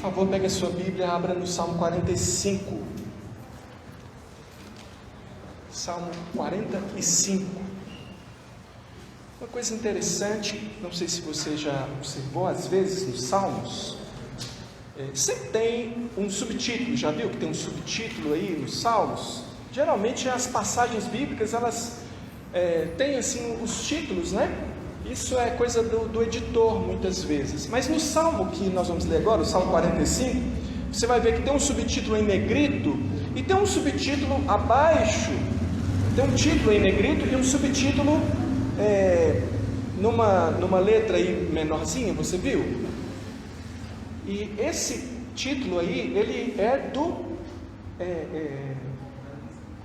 favor, pegue a sua Bíblia e abra no Salmo 45. Salmo 45. Uma coisa interessante, não sei se você já observou, às vezes nos Salmos, sempre tem um subtítulo. Já viu que tem um subtítulo aí nos Salmos? Geralmente as passagens bíblicas, elas têm assim os títulos, né? Isso é coisa do editor muitas vezes. Mas no Salmo que nós vamos ler agora, o Salmo 45, você vai ver que tem um subtítulo em negrito e tem um subtítulo abaixo. Tem um título em negrito e um subtítulo numa letra aí menorzinha, você viu? E esse título aí, ele é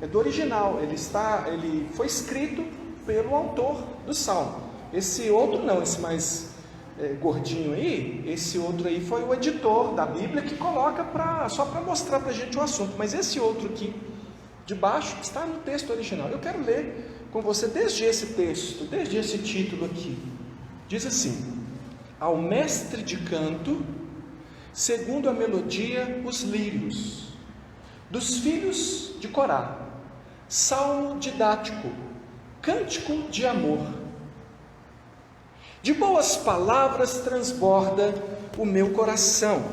do original. Ele foi escrito pelo autor do Salmo. Esse outro não, esse mais gordinho aí, esse outro aí foi o editor da Bíblia que coloca só para mostrar para a gente o assunto. Mas esse outro aqui de baixo está no texto original. Eu quero ler com você desde esse texto, desde esse título aqui. Diz assim: ao mestre de canto, segundo a melodia, os lírios, dos filhos de Corá, salmo didático, cântico de amor. De boas palavras transborda o meu coração.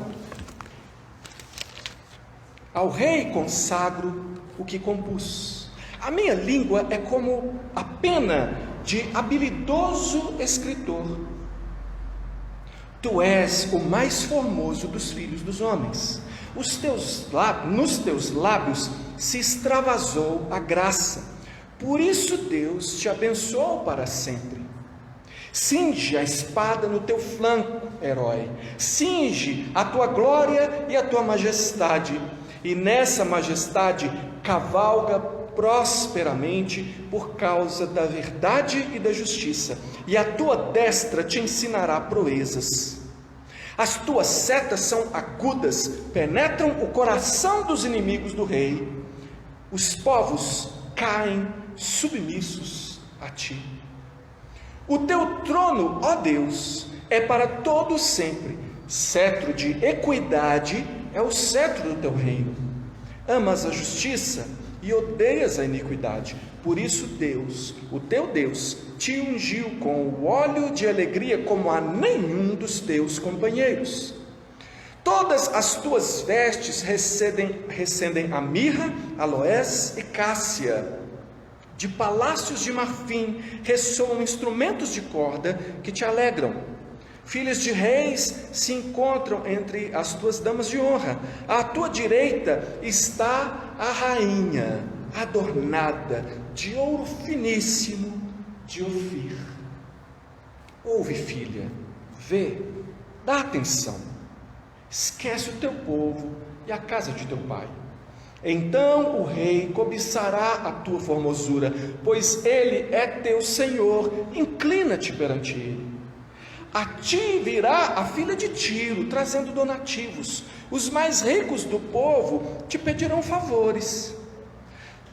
Ao rei consagro o que compus. A minha língua é como a pena de habilidoso escritor. Tu és o mais formoso dos filhos dos homens. Nos teus lábios se extravasou a graça. Por isso Deus te abençoou para sempre. Cinge a espada no teu flanco, herói. Cinge a tua glória e a tua majestade. E nessa majestade cavalga prosperamente por causa da verdade e da justiça. E a tua destra te ensinará proezas. As tuas setas são agudas, penetram o coração dos inimigos do rei. Os povos caem submissos a ti. O teu trono, ó Deus, é para todo sempre. Cetro de equidade é o cetro do teu reino. Amas a justiça e odeias a iniquidade. Por isso Deus, o teu Deus, te ungiu com o óleo de alegria como a nenhum dos teus companheiros. Todas as tuas vestes recendem a mirra, aloés e cássia. De palácios de marfim ressoam instrumentos de corda que te alegram. Filhas de reis se encontram entre as tuas damas de honra. À tua direita está a rainha, adornada de ouro finíssimo de Ofir. Ouve, filha, vê, dá atenção. Esquece o teu povo e a casa de teu pai. Então o rei cobiçará a tua formosura, pois ele é teu Senhor. Inclina-te perante ele. A ti virá a filha de Tiro, trazendo donativos. Os mais ricos do povo te pedirão favores.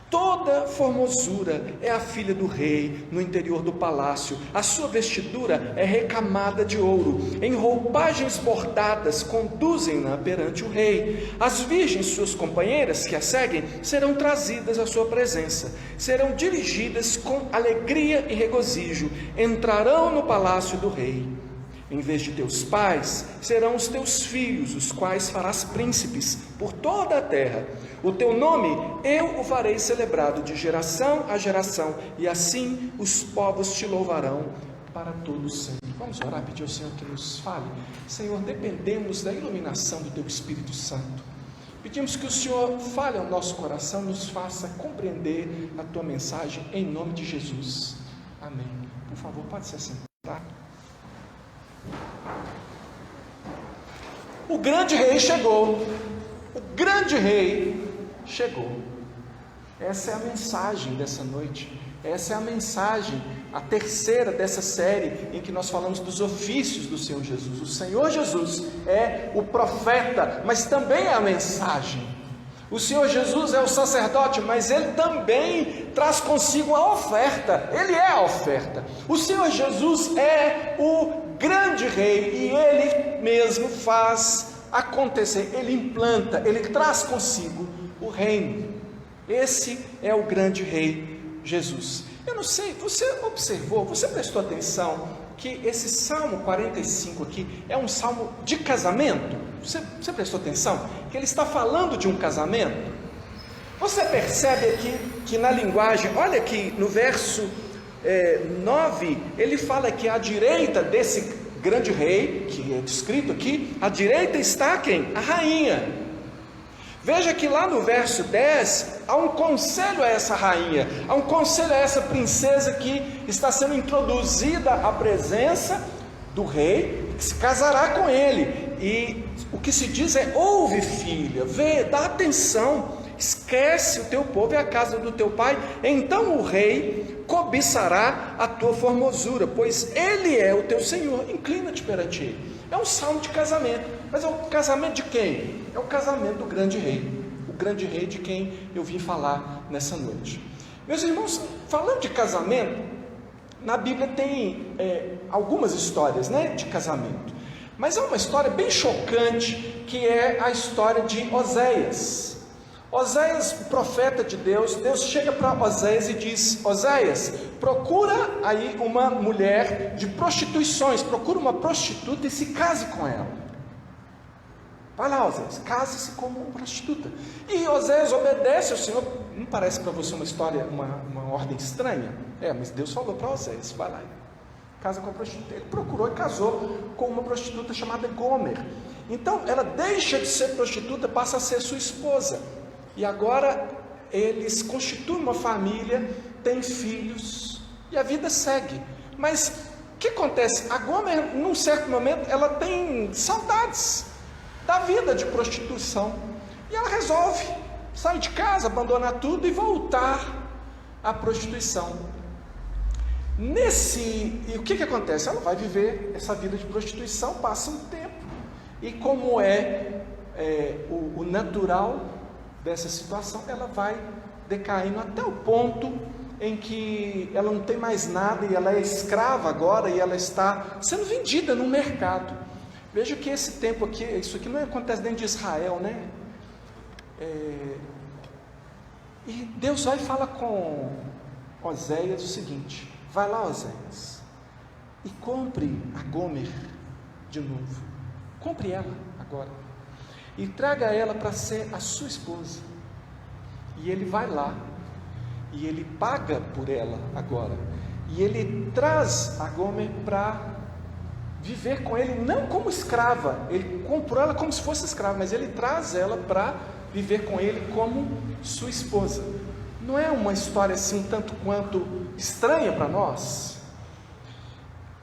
Toda formosura é a filha do rei no interior do palácio. A sua vestidura é recamada de ouro. Em roupagens bordadas conduzem-na perante o rei. As virgens, suas companheiras que a seguem, serão trazidas à sua presença. Serão dirigidas com alegria e regozijo. Entrarão no palácio do rei. Em vez de teus pais, serão os teus filhos, os quais farás príncipes por toda a terra. O teu nome eu o farei celebrado de geração a geração, e assim os povos te louvarão para todo sempre. Vamos orar, pedir ao Senhor que nos fale. Senhor, dependemos da iluminação do teu Espírito Santo. Pedimos que o Senhor fale ao nosso coração, nos faça compreender a tua mensagem, em nome de Jesus. Amém. Por favor, pode se assentar. O grande rei chegou. O grande rei chegou. Essa é a mensagem dessa noite. Essa é a mensagem, a terceira dessa série em que nós falamos dos ofícios do Senhor Jesus. O Senhor Jesus é o profeta, mas também é a mensagem. O Senhor Jesus é o sacerdote, mas Ele também traz consigo a oferta. Ele é a oferta. O Senhor Jesus é o grande rei e Ele mesmo faz acontecer, ele implanta, ele traz consigo o reino. Esse é o grande rei Jesus. Eu não sei, você observou, você prestou atenção que esse Salmo 45 aqui é um salmo de casamento? Você prestou atenção? Que ele está falando de um casamento? Você percebe aqui que na linguagem, olha aqui no verso 9, ele fala que à direita desse grande rei, que é descrito aqui, à direita está quem? A rainha. Veja que lá no verso 10, há um conselho a essa rainha, há um conselho a essa princesa que está sendo introduzida à presença do rei, que se casará com ele. E o que se diz é: ouve, filha, vê, dá atenção, esquece o teu povo e a casa do teu pai, então o rei cobiçará a tua formosura, pois ele é o teu Senhor, inclina-te perante ele. É um salmo de casamento, mas é o casamento de quem? É o casamento do grande rei, o grande rei de quem eu vim falar nessa noite. Meus irmãos, falando de casamento, na Bíblia tem algumas histórias, de casamento, mas há uma história bem chocante, que é a história de Oséias. Oséias, profeta de Deus, Deus chega para Oséias e diz: Oséias, procura aí uma mulher de prostituições, procura uma prostituta e se case com ela. Vai lá, Oséias, case-se com uma prostituta. E Oséias obedece ao Senhor. Não parece para você uma história, uma ordem estranha? Mas Deus falou para Oséias: vai lá, casa com a prostituta. Ele procurou e casou com uma prostituta chamada Gomer. Então ela deixa de ser prostituta, passa a ser sua esposa. E agora eles constituem uma família, têm filhos e a vida segue. Mas o que acontece? A Gomer, num certo momento, ela tem saudades da vida de prostituição. E ela resolve sair de casa, abandonar tudo e voltar à prostituição. E o que acontece? Ela vai viver essa vida de prostituição, passa um tempo. E como o natural dessa situação, ela vai decaindo até o ponto em que ela não tem mais nada e ela é escrava agora e ela está sendo vendida no mercado. Veja que esse tempo aqui, isso aqui não acontece dentro de Israel, E Deus vai e fala com Oséias o seguinte: vai lá, Oséias, e compre a Gomer de novo, compre ela agora, e traga ela para ser a sua esposa. E ele vai lá, e ele paga por ela agora, e ele traz a Gomer para viver com ele, não como escrava, ele comprou ela como se fosse escrava, mas ele traz ela para viver com ele como sua esposa. Não é uma história assim, um tanto quanto estranha para nós?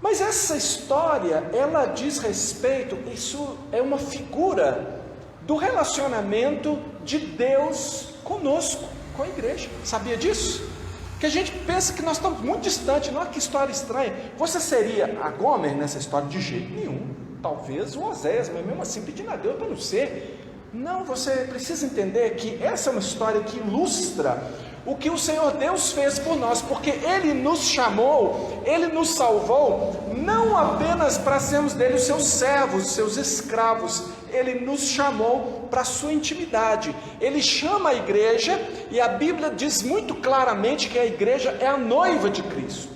Mas essa história, ela diz respeito, isso é uma figura do relacionamento de Deus conosco, com a igreja. Sabia disso? Que a gente pensa que nós estamos muito distantes. Não, que história estranha. Você seria a Gomer nessa história? De jeito nenhum. Talvez o Oséias, mas mesmo assim pedindo a Deus para não ser. Não, você precisa entender que essa é uma história que ilustra o que o Senhor Deus fez por nós, porque Ele nos chamou, Ele nos salvou, não apenas para sermos dele os seus servos, os seus escravos. Ele nos chamou para a sua intimidade. Ele chama a igreja, e a Bíblia diz muito claramente que a igreja é a noiva de Cristo.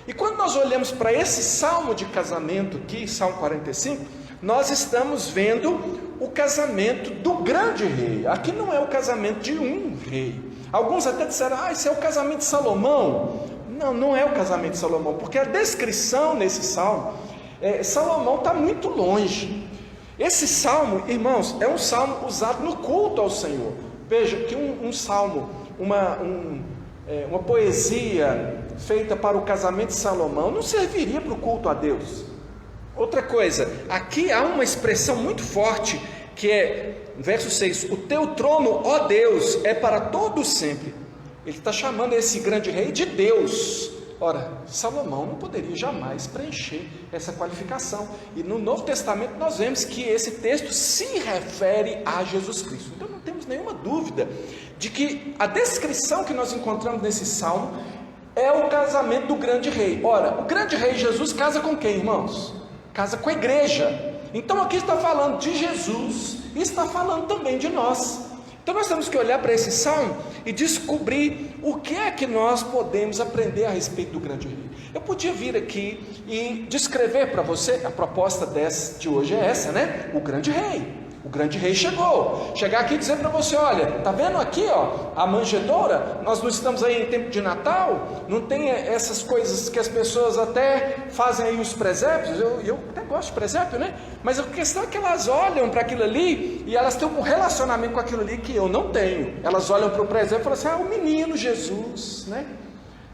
E quando nós olhamos para esse salmo de casamento aqui, Salmo 45, nós estamos vendo o casamento do grande rei. Aqui não é o casamento de um rei. Alguns até disseram: isso é o casamento de Salomão. Não, não é o casamento de Salomão, porque a descrição nesse salmo, Salomão está muito longe. Esse salmo, irmãos, é um salmo usado no culto ao Senhor. Veja que um salmo, uma poesia feita para o casamento de Salomão não serviria para o culto a Deus. Outra coisa, aqui há uma expressão muito forte, que é, verso 6, o teu trono, ó Deus, é para todo sempre. Ele está chamando esse grande rei de Deus. Ora, Salomão não poderia jamais preencher essa qualificação. E no Novo Testamento nós vemos que esse texto se refere a Jesus Cristo. Então não temos nenhuma dúvida de que a descrição que nós encontramos nesse salmo é o casamento do grande rei. Ora, o grande rei Jesus casa com quem, irmãos? Casa com a igreja. Então aqui está falando de Jesus e está falando também de nós. Então nós temos que olhar para esse salmo e descobrir o que é que nós podemos aprender a respeito do grande rei. Eu podia vir aqui e descrever para você, a proposta de hoje é essa, né? O grande rei. O grande rei chegou. Chegar aqui e dizer para você: olha, tá vendo aqui, ó, a manjedoura? Nós não estamos aí em tempo de Natal, não tem essas coisas que as pessoas até fazem aí os presépios. Eu até gosto de presépio, né? Mas a questão é que elas olham para aquilo ali e elas têm um relacionamento com aquilo ali que eu não tenho. Elas olham para o presépio e falam assim: ah, o menino Jesus, né?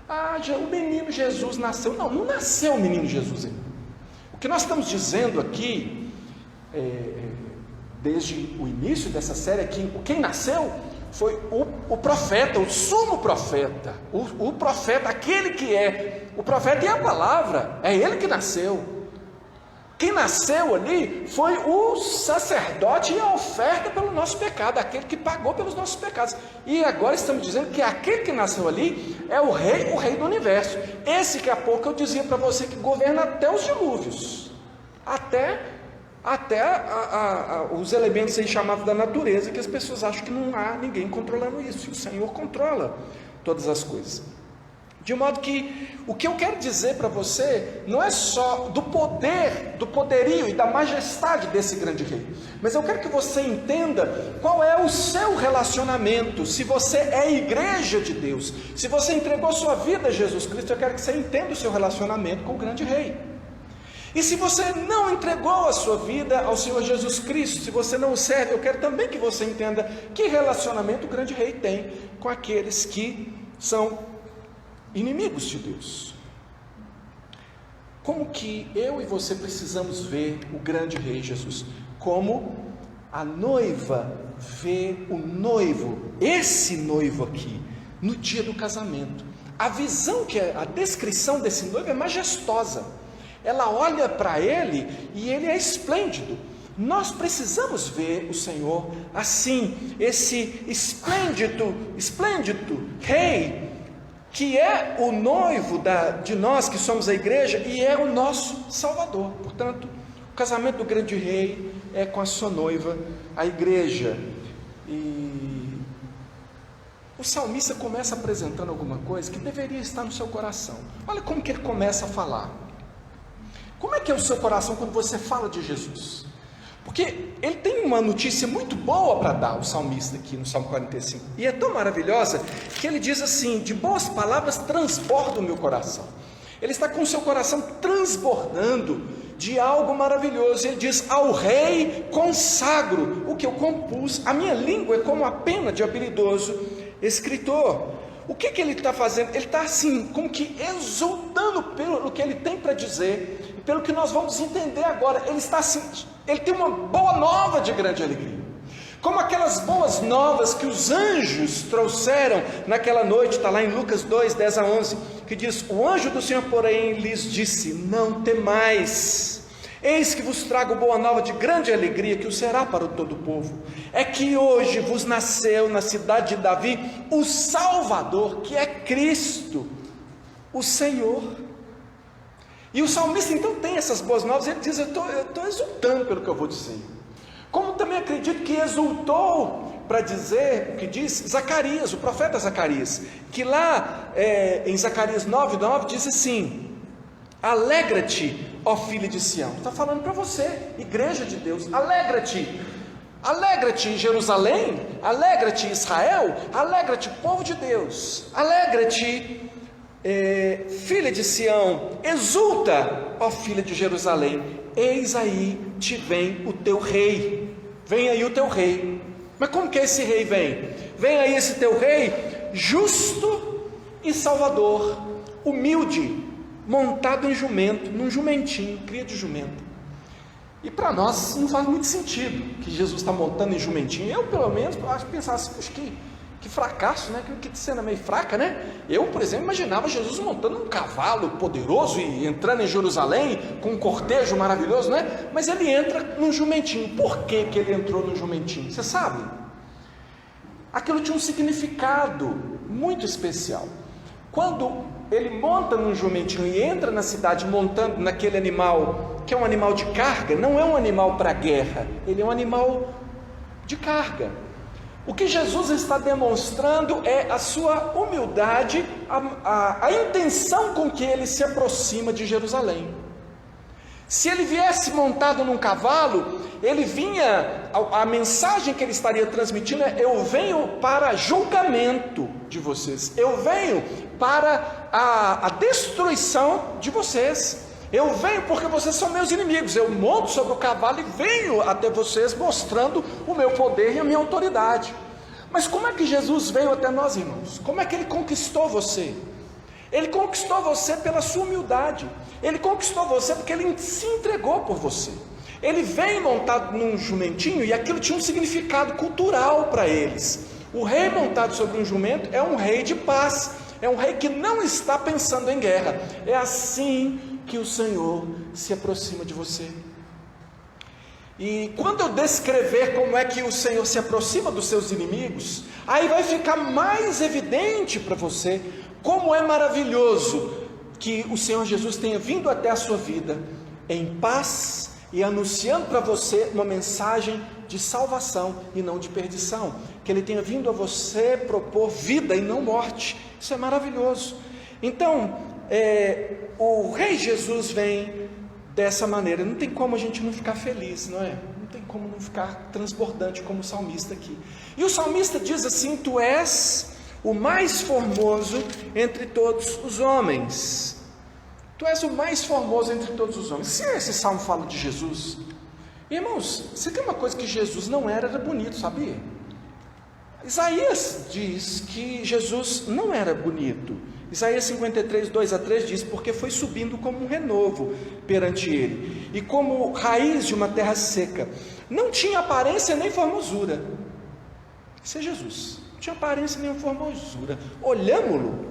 Ah, o menino Jesus nasceu. Não, não nasceu o menino Jesus ainda. O que nós estamos dizendo aqui desde o início dessa série, que quem nasceu foi o profeta, o sumo profeta, o profeta, aquele que é o profeta e a palavra, é ele que nasceu. Quem nasceu ali foi o sacerdote e a oferta pelo nosso pecado, aquele que pagou pelos nossos pecados. E agora estamos dizendo que aquele que nasceu ali é o rei do universo. Esse que há pouco eu dizia para você que governa até os dilúvios, até os elementos aí chamados da natureza, que as pessoas acham que não há ninguém controlando isso, e o Senhor controla todas as coisas. De modo que o que eu quero dizer para você não é só do poder, do poderio e da majestade desse grande rei, mas eu quero que você entenda qual é o seu relacionamento. Se você é igreja de Deus, se você entregou sua vida a Jesus Cristo, eu quero que você entenda o seu relacionamento com o grande rei. E se você não entregou a sua vida ao Senhor Jesus Cristo, se você não o serve, eu quero também que você entenda que relacionamento o grande rei tem com aqueles que são inimigos de Deus. Como que eu e você precisamos ver o grande rei Jesus? Como a noiva vê o noivo, esse noivo aqui, no dia do casamento. A visão, a descrição desse noivo é majestosa. Ela olha para ele e ele é esplêndido. Nós precisamos ver o Senhor assim, esse esplêndido rei, que é o noivo de nós que somos a igreja e é o nosso Salvador. Portanto, o casamento do grande rei é com a sua noiva, a igreja. E o salmista começa apresentando alguma coisa que deveria estar no seu coração. Olha como que ele começa a falar. Como é que é o seu coração quando você fala de Jesus? Porque ele tem uma notícia muito boa para dar, o salmista aqui no Salmo 45. E é tão maravilhosa que ele diz assim: de boas palavras transborda o meu coração. Ele está com o seu coração transbordando de algo maravilhoso. Ele diz: ao rei consagro o que eu compus. A minha língua é como a pena de habilidoso escritor. O que ele está fazendo? Ele está assim, como que exultando pelo que ele tem para dizer, e pelo que nós vamos entender agora. Ele está assim, ele tem uma boa nova de grande alegria, como aquelas boas novas que os anjos trouxeram naquela noite. Está lá em Lucas 2, 10 a 11, que diz: o anjo do Senhor, porém, lhes disse: não temais, eis que vos trago boa nova de grande alegria, que o será para todo o povo. É que hoje vos nasceu na cidade de Davi o Salvador, que é Cristo, o Senhor. E o salmista então tem essas boas novas. Ele diz: eu estou exultando pelo que eu vou dizer. Como também acredito que exultou para dizer o que diz Zacarias, o profeta Zacarias, que lá em Zacarias 9:9 diz assim: alegra-te, ó filha de Sião. Está falando para você, igreja de Deus, alegra-te. Alegra-te, Jerusalém, alegra-te, Israel, alegra-te, povo de Deus, alegra-te, filha de Sião, exulta, ó filha de Jerusalém, eis aí te vem o teu rei. Vem aí o teu rei. Mas como que esse rei vem? Vem aí esse teu rei, justo e salvador, humilde, montado em jumento, num jumentinho, cria de jumento. E para nós não faz muito sentido que Jesus está montando em jumentinho. Eu, pelo menos, acho que pensava assim: puxa, que fracasso, né? Que cena meio fraca, né? Eu, por exemplo, imaginava Jesus montando um cavalo poderoso e entrando em Jerusalém com um cortejo maravilhoso, né? Mas ele entra num jumentinho. Por que ele entrou num jumentinho? Você sabe? Aquilo tinha um significado muito especial. Quando ele monta num jumentinho e entra na cidade montando naquele animal, que é um animal de carga, não é um animal para guerra, ele é um animal de carga. O que Jesus está demonstrando é a sua humildade, a intenção com que ele se aproxima de Jerusalém. Se ele viesse montado num cavalo, ele vinha, a mensagem que ele estaria transmitindo é: eu venho para julgamento de vocês, eu venho para a destruição de vocês, eu venho porque vocês são meus inimigos, eu monto sobre o cavalo e venho até vocês mostrando o meu poder e a minha autoridade. Mas como é que Jesus veio até nós, irmãos? Como é que ele conquistou você? Ele conquistou você pela sua humildade, ele conquistou você porque ele se entregou por você. Ele veio montado num jumentinho e aquilo tinha um significado cultural para eles. O rei montado sobre um jumento é um rei de paz, é um rei que não está pensando em guerra. É assim que o Senhor se aproxima de você. E quando eu descrever como é que o Senhor se aproxima dos seus inimigos, aí vai ficar mais evidente para você como é maravilhoso que o Senhor Jesus tenha vindo até a sua vida em paz e anunciando para você uma mensagem de salvação e não de perdição, que Ele tenha vindo a você propor vida e não morte. Isso é maravilhoso. Então, o Rei Jesus vem dessa maneira. Não tem como a gente não ficar feliz, não é? Não tem como não ficar transbordante como o salmista aqui. E o salmista diz assim: tu és o mais formoso entre todos os homens. Tu és o mais formoso entre todos os homens. Se esse salmo fala de Jesus, irmãos, você tem uma coisa que Jesus não era bonito, sabia? Isaías diz que Jesus não era bonito. Isaías 53, 2-3 diz: porque foi subindo como um renovo perante ele, e como raiz de uma terra seca, não tinha aparência nem formosura. Isso é Jesus, não tinha aparência nem formosura, olhamo-lo,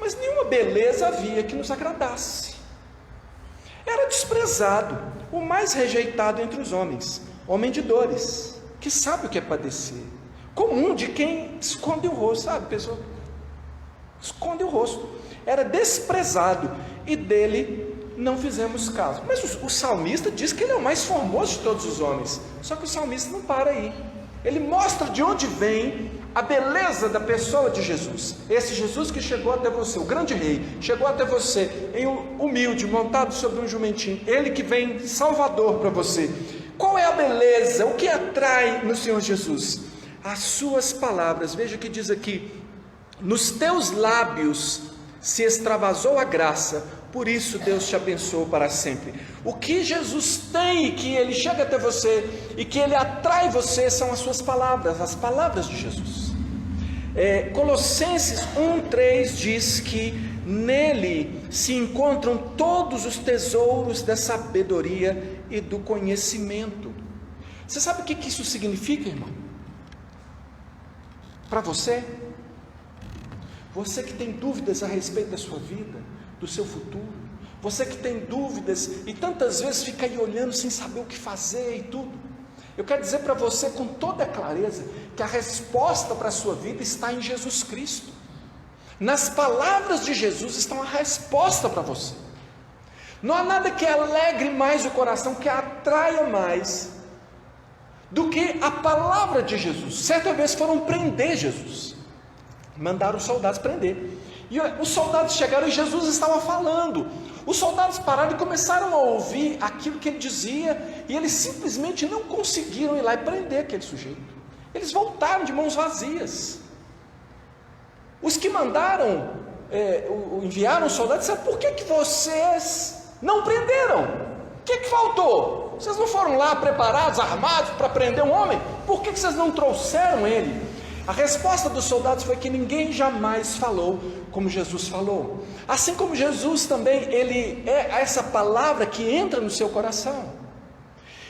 mas nenhuma beleza havia que nos agradasse. Era desprezado, o mais rejeitado entre os homens, homem de dores, que sabe o que é padecer, comum de quem esconde o rosto, sabe, pessoa esconde o rosto, era desprezado, e dele não fizemos caso. Mas o salmista diz que ele é o mais formoso de todos os homens. Só que o salmista não para aí, ele mostra de onde vem a beleza da pessoa de Jesus. Esse Jesus que chegou até você, o grande rei, chegou até você em humilde, montado sobre um jumentinho, ele que vem salvador para você. Qual é a beleza? O que atrai no Senhor Jesus? As suas palavras. Veja o que diz aqui: nos teus lábios se extravasou a graça, por isso Deus te abençoou para sempre. O que Jesus tem, que ele chega até você e que ele atrai você, são as suas palavras, as palavras de Jesus. Colossenses 1:3 diz que nele se encontram todos os tesouros da sabedoria e do conhecimento. Você sabe o que isso significa, irmão? Para você? Você que tem dúvidas a respeito da sua vida, do seu futuro, você que tem dúvidas e tantas vezes fica aí olhando sem saber o que fazer e tudo, eu quero dizer para você com toda clareza que a resposta para a sua vida está em Jesus Cristo. Nas palavras de Jesus está a resposta para você. Não há nada que alegre mais o coração, que atraia mais do que a palavra de Jesus. Certa vez foram prender Jesus, mandaram os soldados prender, e os soldados chegaram e Jesus estava falando. Os soldados pararam e começaram a ouvir aquilo que ele dizia, e eles simplesmente não conseguiram ir lá e prender aquele sujeito. Eles voltaram de mãos vazias. Os que mandaram, enviaram os soldados, disseram: por que vocês não prenderam? O que faltou? Vocês não foram lá preparados, armados para prender um homem? Por que vocês não trouxeram ele? A resposta dos soldados foi que ninguém jamais falou como Jesus falou. Assim como Jesus também, ele é essa palavra que entra no seu coração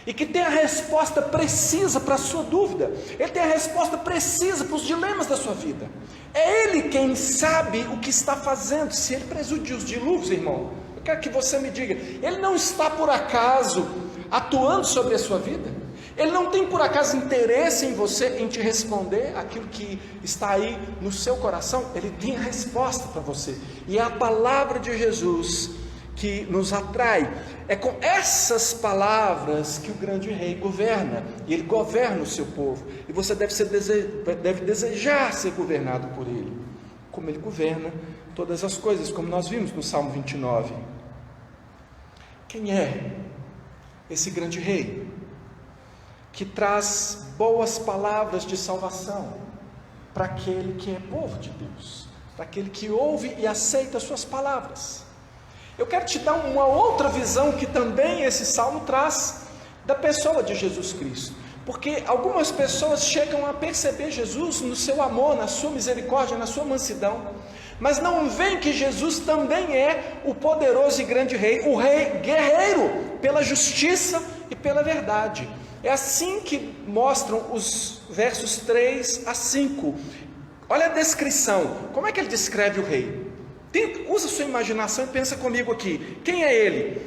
e que tem a resposta precisa para a sua dúvida. Ele tem a resposta precisa para os dilemas da sua vida. É Ele quem sabe o que está fazendo. Se Ele presidiu os dilúvios, irmão, eu quero que você me diga, Ele não está por acaso atuando sobre a sua vida? Ele não tem por acaso interesse em você, em te responder aquilo que está aí no seu coração. Ele tem a resposta para você, e é a palavra de Jesus que nos atrai. É com essas palavras que o grande rei governa, e ele governa o seu povo, e você deve desejar ser governado por ele, como ele governa todas as coisas, como nós vimos no Salmo 29. Quem é esse grande rei que traz boas palavras de salvação para aquele que é povo de Deus, para aquele que ouve e aceita as suas palavras? Eu quero te dar uma outra visão que também esse salmo traz da pessoa de Jesus Cristo, porque algumas pessoas chegam a perceber Jesus no seu amor, na sua misericórdia, na sua mansidão, mas não veem que Jesus também é o poderoso e grande rei, o rei guerreiro pela justiça e pela verdade. É assim que mostram os versos 3 a 5. Olha a descrição. Como é que ele descreve o rei? Usa sua imaginação e pensa comigo aqui. Quem é ele?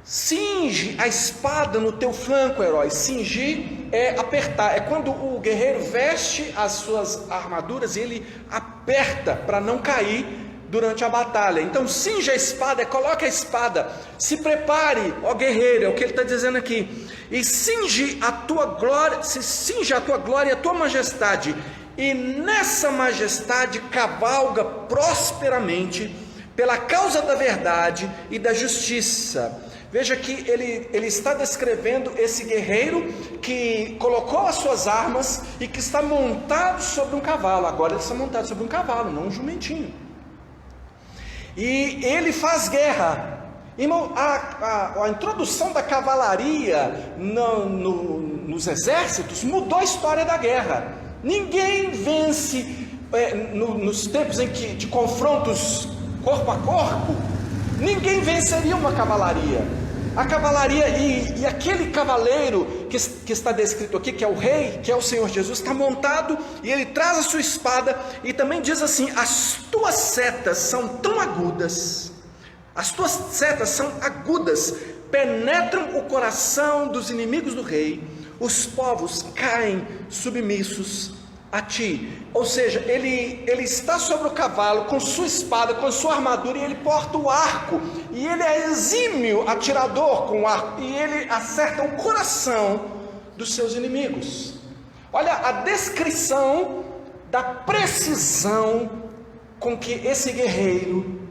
Cinge a espada no teu flanco, herói. Cingir é apertar. É quando o guerreiro veste as suas armaduras e ele aperta para não cair durante a batalha. Então cinge a espada, coloque a espada, se prepare, ó guerreiro, é o que ele está dizendo aqui, e cinge a tua glória, se cinge a tua glória e a tua majestade, e nessa majestade cavalga prosperamente pela causa da verdade e da justiça. Veja que ele está descrevendo esse guerreiro que colocou as suas armas e que está montado sobre um cavalo. Agora ele está montado sobre um cavalo, não um jumentinho. E ele faz guerra. Irmão, a introdução da cavalaria nos exércitos mudou a história da guerra. Ninguém vence nos tempos em que de confrontos corpo a corpo. Ninguém venceria uma cavalaria. A cavalaria e aquele cavaleiro que está descrito aqui, que é o rei, que é o Senhor Jesus, está montado e ele traz a sua espada e também diz assim: as tuas setas são tão agudas, as tuas setas são agudas, penetram o coração dos inimigos do rei, os povos caem submissos a ti. Ou seja, ele está sobre o cavalo com sua espada, com sua armadura, e ele porta o arco, e ele é exímio atirador com o arco, e ele acerta o coração dos seus inimigos. Olha a descrição da precisão com que esse guerreiro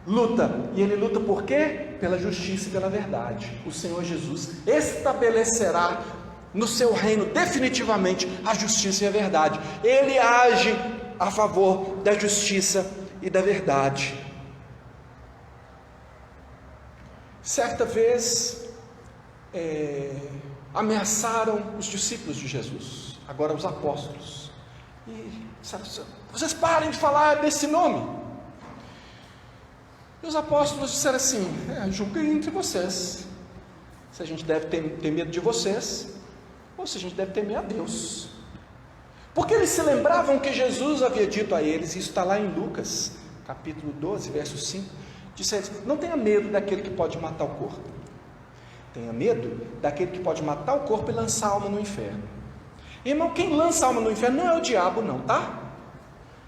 luta. E ele luta por quê? Pela justiça e pela verdade. O Senhor Jesus estabelecerá no seu reino definitivamente a justiça e a verdade. Ele age a favor da justiça e da verdade. Certa vez ameaçaram os discípulos de Jesus, agora os apóstolos, e vocês parem de falar desse nome. E os apóstolos disseram assim: julguem entre vocês se a gente deve ter medo de vocês, ou se a gente deve temer a Deus. Porque eles se lembravam que Jesus havia dito a eles, isso está lá em Lucas, capítulo 12, verso 5, disse a eles: não tenha medo daquele que pode matar o corpo, tenha medo daquele que pode matar o corpo e lançar a alma no inferno. Irmão, quem lança a alma no inferno não é o diabo não, tá?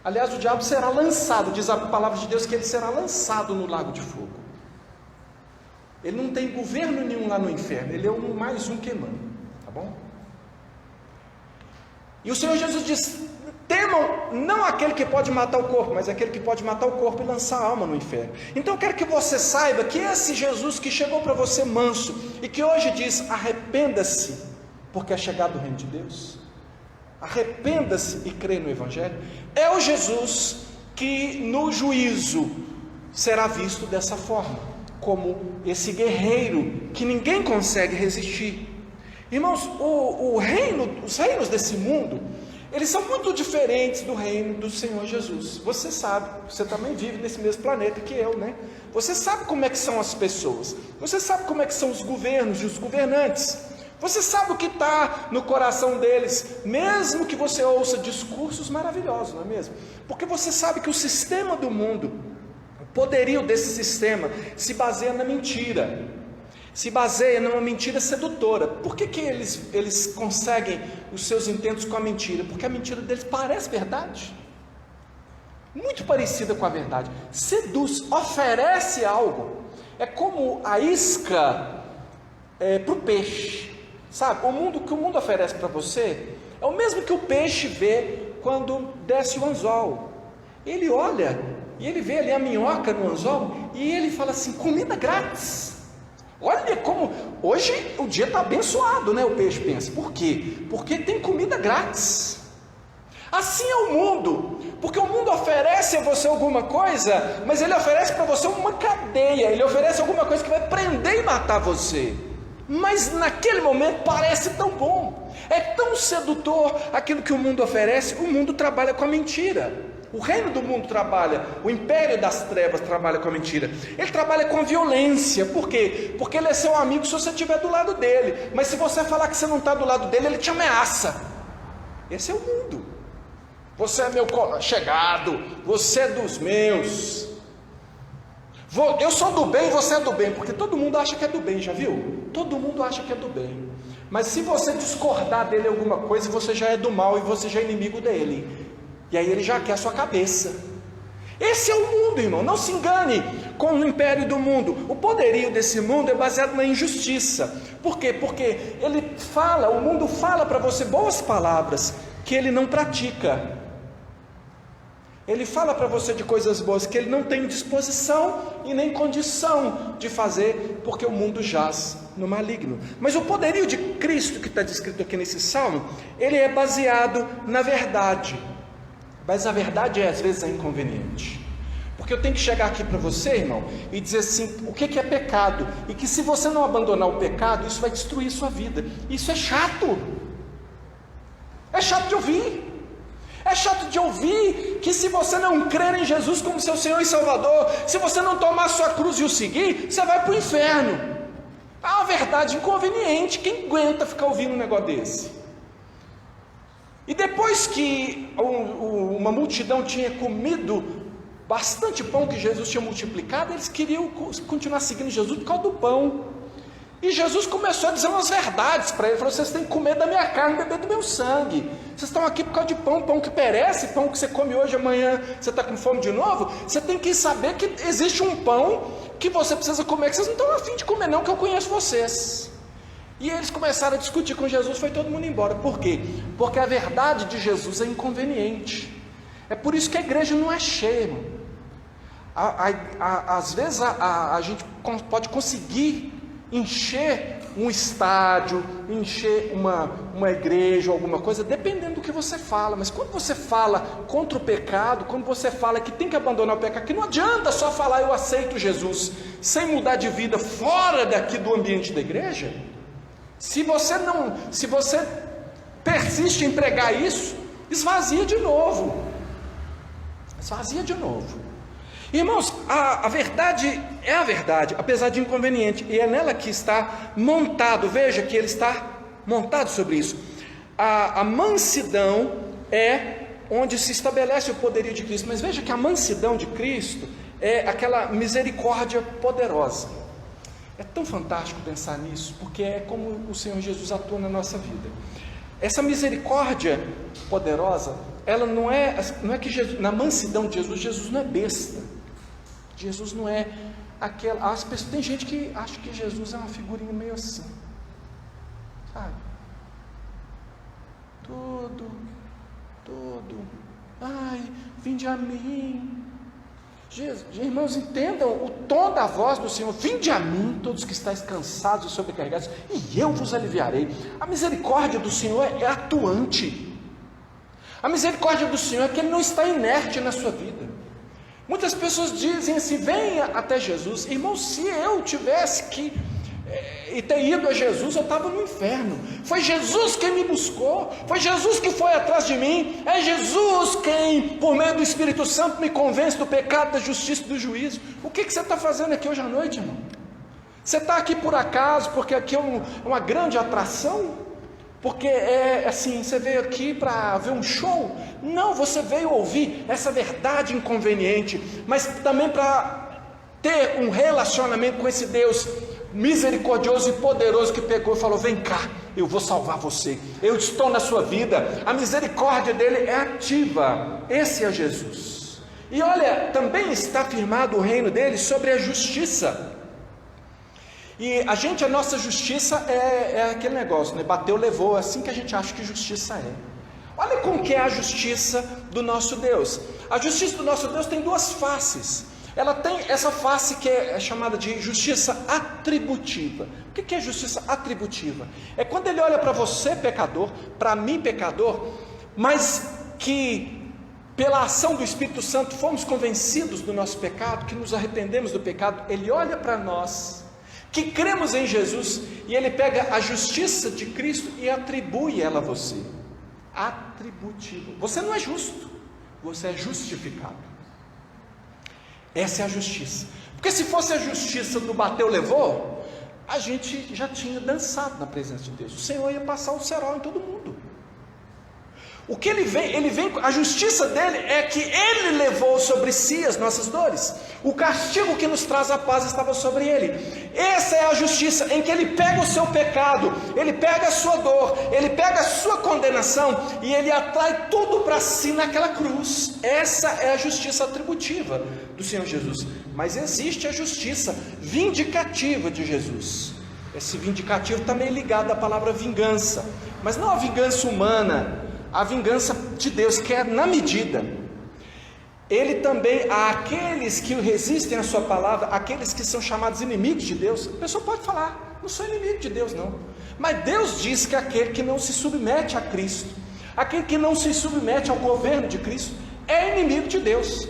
Aliás, o diabo será lançado, diz a palavra de Deus que ele será lançado no lago de fogo. Ele não tem governo nenhum lá no inferno, ele é mais um queimando, tá bom? E o Senhor Jesus diz: temam não aquele que pode matar o corpo, mas aquele que pode matar o corpo e lançar a alma no inferno. Então eu quero que você saiba que esse Jesus que chegou para você manso, e que hoje diz: arrependa-se, porque é chegado o reino de Deus, arrependa-se e crê no Evangelho, é o Jesus que no juízo será visto dessa forma, como esse guerreiro que ninguém consegue resistir. Irmãos, os reinos desse mundo, eles são muito diferentes do reino do Senhor Jesus. Você sabe, você também vive nesse mesmo planeta que eu, né? Você sabe como é que são as pessoas, você sabe como é que são os governos e os governantes, você sabe o que está no coração deles, mesmo que você ouça discursos maravilhosos, não é mesmo? Porque você sabe que o sistema do mundo, o poderio desse sistema, se baseia na mentira. se baseia numa mentira sedutora. Por que eles conseguem os seus intentos com a mentira? Porque a mentira deles parece verdade, muito parecida com a verdade, seduz, oferece algo. É como a isca para o peixe, sabe? O que o mundo oferece para você é o mesmo que o peixe vê quando desce o anzol. Ele olha e ele vê ali a minhoca no anzol e ele fala assim: comida grátis. Olha como hoje o dia está abençoado, né? O peixe pensa. Por quê? Porque tem comida grátis. Assim é o mundo, porque o mundo oferece a você alguma coisa, mas ele oferece para você uma cadeia, ele oferece alguma coisa que vai prender e matar você. Mas naquele momento parece tão bom, é tão sedutor aquilo que o mundo oferece. O mundo trabalha com a mentira. O reino do mundo trabalha, o império das trevas trabalha com a mentira. Ele trabalha com a violência. Por quê? Porque ele é seu amigo se você estiver do lado dele. Mas se você falar que você não está do lado dele, ele te ameaça. Esse é o mundo. Você é meu chegado, você é dos meus. Eu sou do bem, você é do bem. Porque todo mundo acha que é do bem, já viu? Todo mundo acha que é do bem. Mas se você discordar dele alguma coisa, você já é do mal e você já é inimigo dele. E aí ele já quer a sua cabeça. Esse é o mundo, irmão. Não se engane com o império do mundo. O poderio desse mundo é baseado na injustiça. Por quê? Porque o mundo fala para você boas palavras que ele não pratica. Ele fala para você de coisas boas que ele não tem disposição e nem condição de fazer, porque o mundo jaz no maligno. Mas o poderio de Cristo que está descrito aqui nesse salmo, ele é baseado na verdade. Mas a verdade às vezes é inconveniente. Porque eu tenho que chegar aqui para você, irmão, e dizer assim, o que é pecado? E que se você não abandonar o pecado, isso vai destruir sua vida. Isso é chato. É chato de ouvir. É chato de ouvir que se você não crer em Jesus como seu Senhor e Salvador, se você não tomar sua cruz e o seguir, você vai para o inferno. É uma verdade inconveniente. Quem aguenta ficar ouvindo um negócio desse? E depois que uma multidão tinha comido bastante pão que Jesus tinha multiplicado, eles queriam continuar seguindo Jesus por causa do pão. E Jesus começou a dizer umas verdades para eles. Falou: vocês têm que comer da minha carne e beber do meu sangue. Vocês estão aqui por causa de pão que perece, pão que você come hoje, amanhã você está com fome de novo. Você tem que saber que existe um pão que você precisa comer, que vocês não estão a fim de comer não, que eu conheço vocês. E eles começaram a discutir com Jesus, foi todo mundo embora. Por quê? Porque a verdade de Jesus é inconveniente. É por isso que a igreja não é cheia, irmão. Às vezes a gente pode conseguir encher um estádio, encher uma igreja, alguma coisa, dependendo do que você fala. Mas quando você fala contra o pecado, quando você fala que tem que abandonar o pecado, que não adianta só falar eu aceito Jesus, sem mudar de vida fora daqui do ambiente da igreja. Se você persiste em pregar isso, esvazia de novo. Esvazia de novo. Irmãos, a verdade é a verdade, apesar de inconveniente, e é nela que está montado. Veja que ele está montado sobre isso. A mansidão é onde se estabelece o poderio de Cristo. Mas veja que a mansidão de Cristo é aquela misericórdia poderosa. É tão fantástico pensar nisso, porque é como o Senhor Jesus atua na nossa vida. Essa misericórdia poderosa, ela não é que Jesus, na mansidão de Jesus não é besta. Jesus não é aquela. Tem gente que acha que Jesus é uma figurinha meio assim, sabe? Ai, vinde a mim. Jesus, irmãos, entendam o tom da voz do Senhor: vinde a mim, todos que estáis cansados e sobrecarregados, e eu vos aliviarei. A misericórdia do Senhor é atuante. A misericórdia do Senhor é que Ele não está inerte na sua vida. Muitas pessoas dizem assim: venha até Jesus. Irmão, se eu tivesse que ter ido a Jesus, eu estava no inferno. Foi Jesus quem me buscou, foi Jesus que foi atrás de mim, é Jesus quem, por meio do Espírito Santo, me convence do pecado, da justiça e do juízo. O que você está fazendo aqui hoje à noite, irmão? Você está aqui por acaso, porque aqui é uma grande atração? Porque é assim, você veio aqui para ver um show? Não, você veio ouvir essa verdade inconveniente, mas também para ter um relacionamento com esse Deus misericordioso e poderoso que pegou e falou: vem cá, eu vou salvar você, eu estou na sua vida. A misericórdia dele é ativa. Esse é Jesus. E olha, também está firmado o reino dele sobre a justiça. E a nossa justiça é aquele negócio, né? Bateu, levou, assim que a gente acha que justiça é. Olha como que é a justiça do nosso Deus. A justiça do nosso Deus tem duas faces. Ela tem essa face que é chamada de justiça atributiva. O que é justiça atributiva? É quando ele olha para você, pecador, para mim, pecador, mas que pela ação do Espírito Santo fomos convencidos do nosso pecado, que nos arrependemos do pecado. Ele olha para nós, que cremos em Jesus, e ele pega a justiça de Cristo e atribui ela a você. Atributivo. Você não é justo, você é justificado. Essa é a justiça. Porque se fosse a justiça do bateu, levou, a gente já tinha dançado na presença de Deus. O Senhor ia passar o cerol em todo mundo. O que ele vem, a justiça dele é que ele levou sobre si as nossas dores. O castigo que nos traz a paz estava sobre ele. Essa é a justiça em que ele pega o seu pecado, ele pega a sua dor, ele pega a sua condenação e ele atrai tudo para si naquela cruz. Essa é a justiça atributiva do Senhor Jesus. Mas existe a justiça vindicativa de Jesus. Esse vindicativo está meio ligado à palavra vingança, mas não a vingança humana, a vingança de Deus, que é na medida. Ele também, aqueles que resistem à sua palavra, aqueles que são chamados inimigos de Deus, a pessoa pode falar: não sou inimigo de Deus não, mas Deus diz que aquele que não se submete a Cristo, aquele que não se submete ao governo de Cristo, é inimigo de Deus.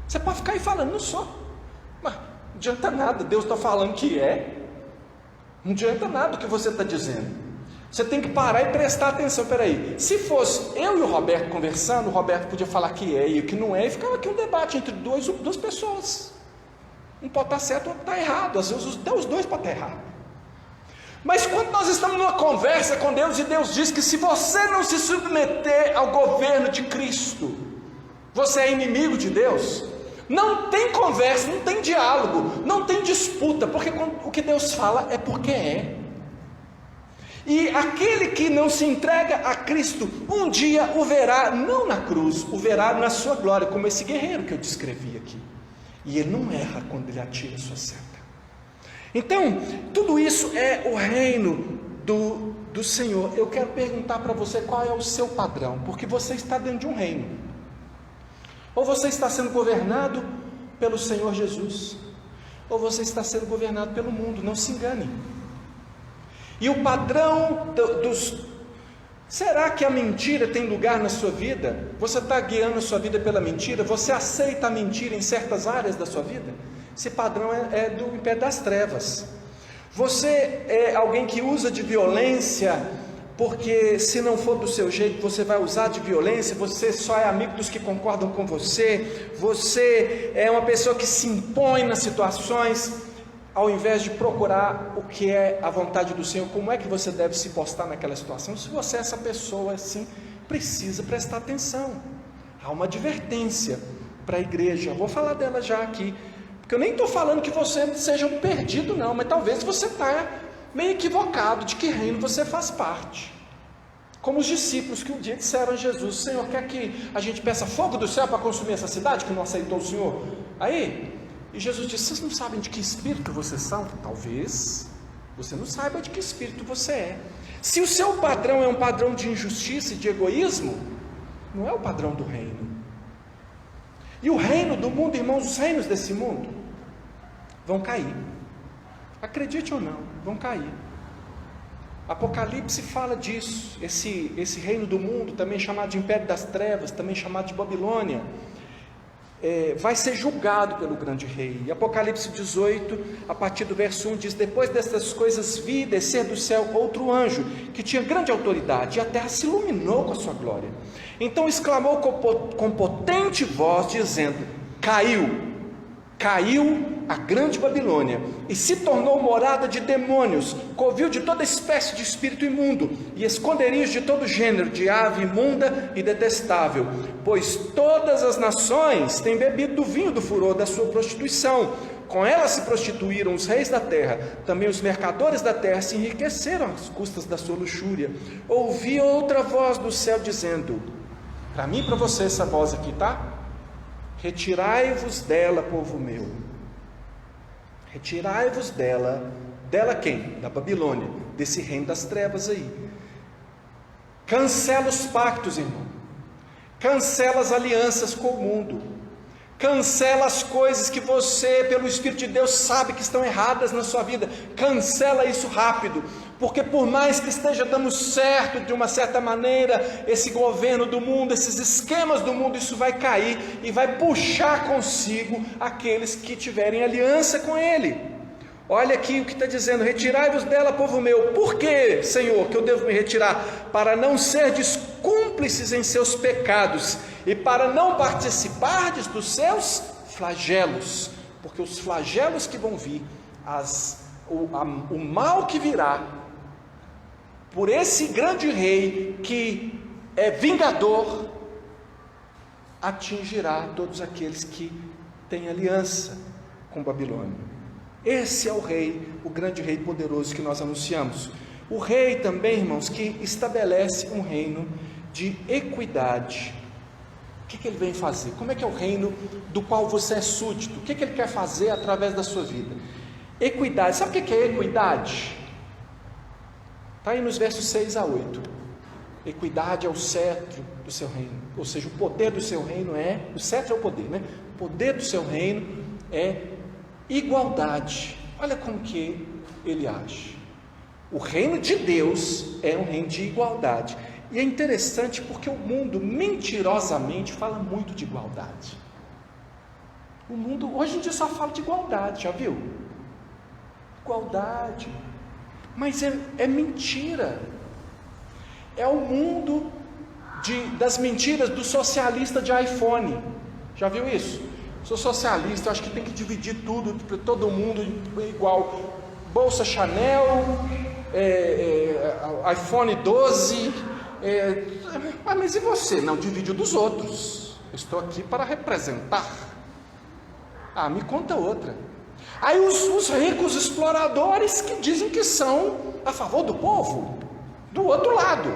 Você pode ficar aí falando: não sou, mas não adianta nada, Deus está falando que é, não adianta nada o que você está dizendo. Você tem que parar e prestar atenção. Peraí, se fosse eu e o Roberto conversando, o Roberto podia falar que é e que não é, e ficava aqui um debate entre duas pessoas. Um pode estar certo, o outro está errado. Às vezes até os dois podem estar errados. Mas quando nós estamos numa conversa com Deus, e Deus diz que se você não se submeter ao governo de Cristo, você é inimigo de Deus, não tem conversa, não tem diálogo, não tem disputa, porque o que Deus fala é porque é. E aquele que não se entrega a Cristo, um dia o verá, não na cruz, o verá na sua glória, como esse guerreiro que eu descrevi aqui. E ele não erra quando ele atira a sua seta. Então, tudo isso é o reino do Senhor. Eu quero perguntar para você qual é o seu padrão, porque você está dentro de um reino. Ou você está sendo governado pelo Senhor Jesus, ou você está sendo governado pelo mundo. Não se engane. E o padrão será que a mentira tem lugar na sua vida? Você está guiando a sua vida pela mentira? Você aceita a mentira em certas áreas da sua vida? Esse padrão é do império das trevas. Você é alguém que usa de violência, porque se não for do seu jeito, você vai usar de violência. Você só é amigo dos que concordam com você. Você é uma pessoa que se impõe nas situações, ao invés de procurar o que é a vontade do Senhor. Como é que você deve se postar naquela situação? Se você é essa pessoa assim, precisa prestar atenção. Há uma advertência para a igreja. Eu vou falar dela já aqui, porque eu nem estou falando que você seja um perdido não, mas talvez você está meio equivocado de que reino você faz parte. Como os discípulos que um dia disseram a Jesus: Senhor, quer que a gente peça fogo do céu para consumir essa cidade que não aceitou o Senhor? E Jesus disse: vocês não sabem de que espírito vocês são? Talvez você não saiba de que espírito você é. Se o seu padrão é um padrão de injustiça e de egoísmo, não é o padrão do reino. E o reino do mundo, irmãos, os reinos desse mundo vão cair. Acredite ou não, vão cair. Apocalipse fala disso. Esse reino do mundo, também chamado de império das trevas, também chamado de Babilônia, vai ser julgado pelo grande rei. E Apocalipse 18, a partir do verso 1, diz: depois destas coisas vi descer do céu outro anjo, que tinha grande autoridade, e a terra se iluminou com a sua glória. Então exclamou com potente voz, dizendo: caiu a grande Babilônia, e se tornou morada de demônios, covil de toda espécie de espírito imundo, e esconderijo de todo gênero de ave imunda e detestável, pois todas as nações têm bebido do vinho do furor da sua prostituição, com ela se prostituíram os reis da terra, também os mercadores da terra se enriqueceram às custas da sua luxúria. Ouvi outra voz do céu dizendo, para mim e para você essa voz aqui, tá? Retirai-vos dela, povo meu. Retirai-vos dela. Dela quem? Da Babilônia, desse reino das trevas aí. Cancela os pactos, irmão. Cancela as alianças com o mundo. Cancela as coisas que você, pelo Espírito de Deus, sabe que estão erradas na sua vida. Cancela isso rápido. Porque por mais que esteja dando certo de uma certa maneira, esse governo do mundo, esses esquemas do mundo, isso vai cair e vai puxar consigo aqueles que tiverem aliança com ele. Olha aqui o que está dizendo, retirai-vos dela, povo meu. Por que, Senhor, que eu devo me retirar? Para não serdes cúmplices em seus pecados e para não participardes dos seus flagelos, porque os flagelos que vão vir, o mal que virá, por esse grande rei que é vingador, atingirá todos aqueles que têm aliança com Babilônia. Esse é o rei, o grande rei poderoso que nós anunciamos. O rei também, irmãos, que estabelece um reino de equidade. O que ele vem fazer? Como é que é o reino do qual você é súdito? O que ele quer fazer através da sua vida? Equidade. Sabe o que é equidade? Está aí nos versos 6 a 8. Equidade é o cetro do seu reino. Ou seja, o poder do seu reino é... O cetro é o poder, né? O poder do seu reino é igualdade. Olha como que ele age. O reino de Deus é um reino de igualdade. E é interessante porque o mundo mentirosamente fala muito de igualdade. O mundo hoje em dia só fala de igualdade, já viu? Igualdade. Mas é mentira. É o mundo das mentiras do socialista de iPhone. Já viu isso? Sou socialista, eu acho que tem que dividir tudo para todo mundo igual. Bolsa Chanel, iPhone 12. Mas e você? Não, divide o dos outros. Eu estou aqui para representar. Me conta outra. Aí os ricos exploradores que dizem que são a favor do povo, do outro lado.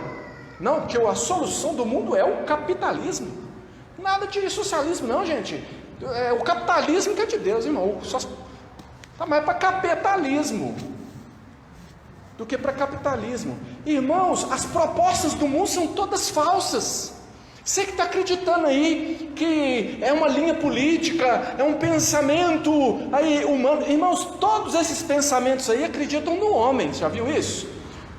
Não, porque a solução do mundo é o capitalismo. Nada de socialismo não, gente. O capitalismo que é de Deus, irmão. Está mais para capitalismo do que para capitalismo. Irmãos, as propostas do mundo são todas falsas. Você que está acreditando aí que é uma linha política, é um pensamento aí humano. Irmãos, todos esses pensamentos aí acreditam no homem. Já viu isso?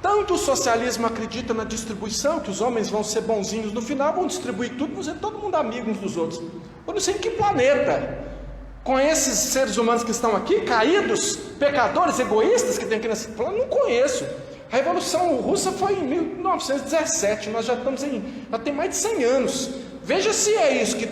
Tanto o socialismo acredita na distribuição, que os homens vão ser bonzinhos no final, vão distribuir tudo, vão ser todo mundo amigo uns dos outros. Eu não sei em que planeta, com esses seres humanos que estão aqui, caídos, pecadores, egoístas que tem aqui nesse planeta, não conheço. A Revolução Russa foi em 1917, nós já tem mais de 100 anos. Veja se é isso que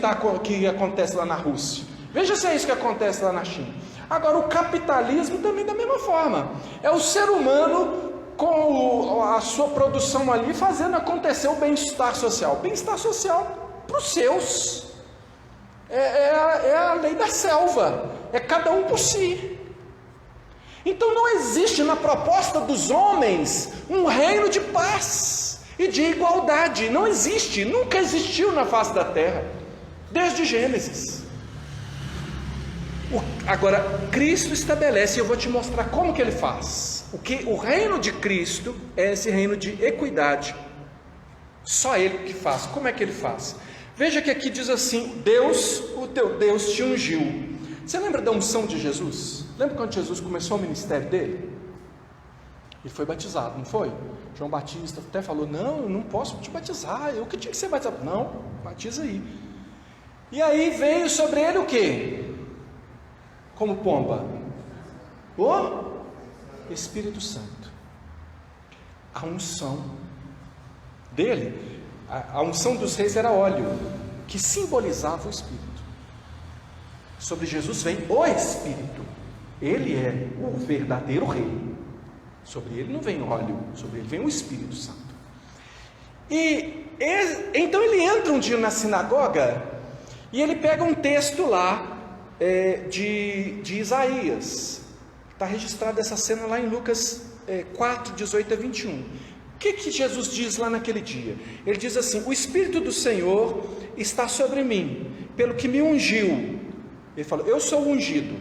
acontece lá na Rússia. Veja se é isso que acontece lá na China. Agora, o capitalismo também da mesma forma. É o ser humano com a sua produção ali, fazendo acontecer o bem-estar social. Bem-estar social para os seus. É a lei da selva. É cada um por si. Então não existe na proposta dos homens um reino de paz e de igualdade. Não existe, nunca existiu na face da terra, desde Gênesis. Agora, Cristo estabelece, e eu vou te mostrar como que ele faz. O reino de Cristo é esse reino de equidade. Só ele que faz. Como é que ele faz? Veja que aqui diz assim: Deus, o teu Deus te ungiu. Você lembra da unção de Jesus? Lembra quando Jesus começou o ministério dele? Ele foi batizado, não foi? João Batista até falou: não, eu não posso te batizar, eu que tinha que ser batizado. Não, batiza aí. E aí veio sobre ele o quê? Como pomba? O Espírito Santo. A unção dele, a unção dos reis era óleo, que simbolizava o Espírito. Sobre Jesus vem o Espírito. Ele é o verdadeiro rei. Sobre ele não vem óleo, sobre ele vem o Espírito Santo. Então ele entra um dia na sinagoga e ele pega um texto lá, de Isaías. Está registrada essa cena lá em Lucas 4, 18 a 21. O que Jesus diz lá naquele dia? Ele diz assim: o Espírito do Senhor está sobre mim, pelo que me ungiu. Ele falou: eu sou ungido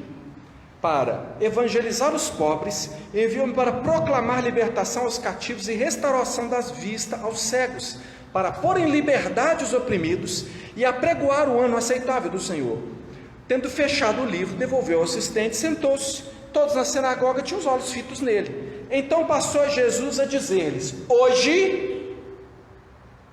para evangelizar os pobres, enviou-me para proclamar libertação aos cativos e restauração das vistas aos cegos, para pôr em liberdade os oprimidos e apregoar o ano aceitável do Senhor. Tendo fechado o livro, devolveu ao assistente, sentou-se. Todos na sinagoga tinham os olhos fitos nele. Então passou Jesus a dizer-lhes: hoje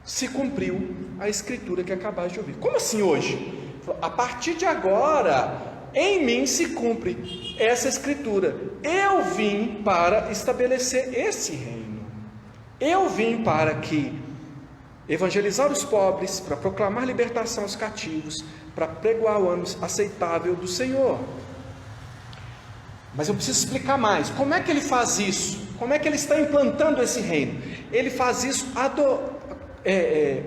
se cumpriu a escritura que acabais de ouvir. Como assim hoje? A partir de agora, em mim se cumpre essa escritura. Eu vim para estabelecer esse reino. Eu vim para evangelizar os pobres, para proclamar libertação aos cativos, para pregoar o ano aceitável do Senhor. Mas eu preciso explicar mais. Como é que ele faz isso? Como é que ele está implantando esse reino? Ele faz isso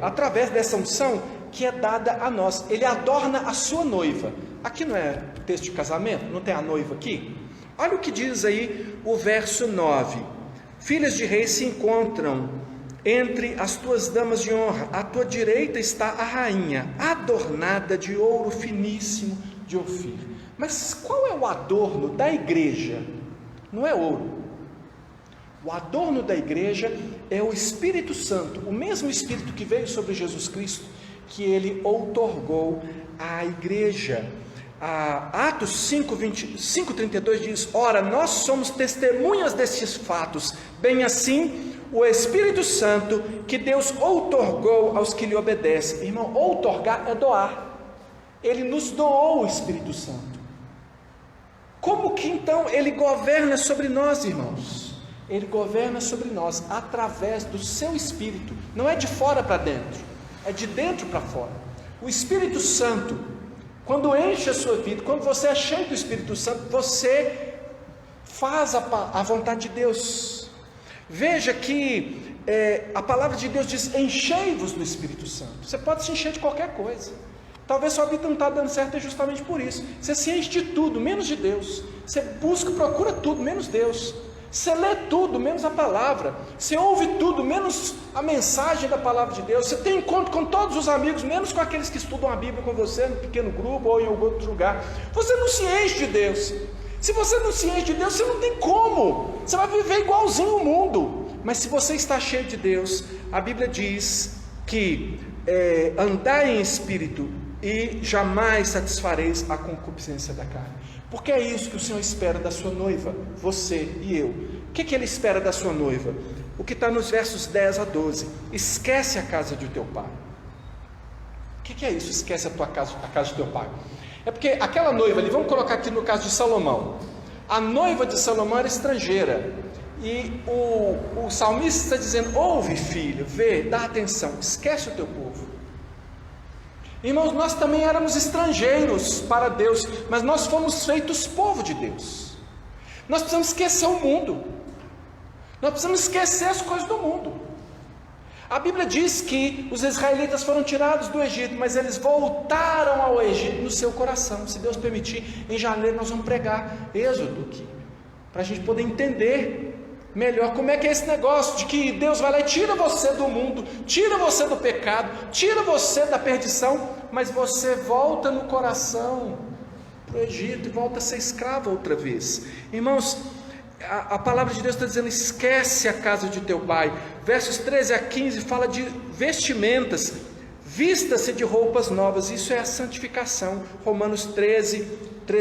através dessa unção que é dada a nós. Ele adorna a sua noiva. Aqui não é texto de casamento? Não tem a noiva aqui? Olha o que diz aí o verso 9: filhas de reis se encontram entre as tuas damas de honra, à tua direita está a rainha, adornada de ouro finíssimo de Ofir. Mas qual é o adorno da igreja? Não é ouro. O adorno da igreja é o Espírito Santo, o mesmo Espírito que veio sobre Jesus Cristo, que ele outorgou à igreja. Atos 5:32 diz: ora, nós somos testemunhas destes fatos, bem assim o Espírito Santo que Deus outorgou aos que lhe obedecem. Irmão, outorgar é doar. Ele nos doou o Espírito Santo. Como que então ele governa sobre nós, irmãos? Ele governa sobre nós através do seu Espírito. Não é de fora para dentro, é de dentro para fora. O Espírito Santo, quando enche a sua vida, quando você é cheio do Espírito Santo, você faz a vontade de Deus. Veja que a palavra de Deus diz: enchei-vos do Espírito Santo. Você pode se encher de qualquer coisa. Talvez sua vida não está dando certo é justamente por isso. Você se enche de tudo, menos de Deus. Você busca, procura tudo, menos Deus. Você lê tudo, menos a palavra. Você ouve tudo, menos a mensagem da palavra de Deus. Você tem encontro com todos os amigos, menos com aqueles que estudam a Bíblia com você, no pequeno grupo ou em algum outro lugar. Você não se enche de Deus. Se você não se enche de Deus, você não tem como. Você vai viver igualzinho o mundo. Mas se você está cheio de Deus, a Bíblia diz que andai em espírito e jamais satisfareis a concupiscência da carne. Porque é isso que o Senhor espera da sua noiva, você e eu. O que Ele espera da sua noiva? O que está nos versos 10 a 12. Esquece a casa de teu pai. O que é isso? Esquece a casa de teu pai. É porque aquela noiva ali, vamos colocar aqui no caso de Salomão. A noiva de Salomão era estrangeira. E o salmista está dizendo: ouve, filho, vê, dá atenção, esquece o teu povo. Irmãos, nós também éramos estrangeiros para Deus, mas nós fomos feitos povo de Deus. Nós precisamos esquecer o mundo. Nós precisamos esquecer as coisas do mundo. A Bíblia diz que os israelitas foram tirados do Egito, mas eles voltaram ao Egito no seu coração. Se Deus permitir, em janeiro nós vamos pregar Êxodo aqui, para a gente poder entender melhor como é que é esse negócio de que Deus vai lá e tira você do mundo, tira você do pecado, tira você da perdição, mas você volta no coração para o Egito e volta a ser escravo outra vez. Irmãos, a palavra de Deus está dizendo: esquece a casa de teu pai. Versos 13 a 15 fala de vestimentas, vista-se de roupas novas. Isso é a santificação. Romanos 13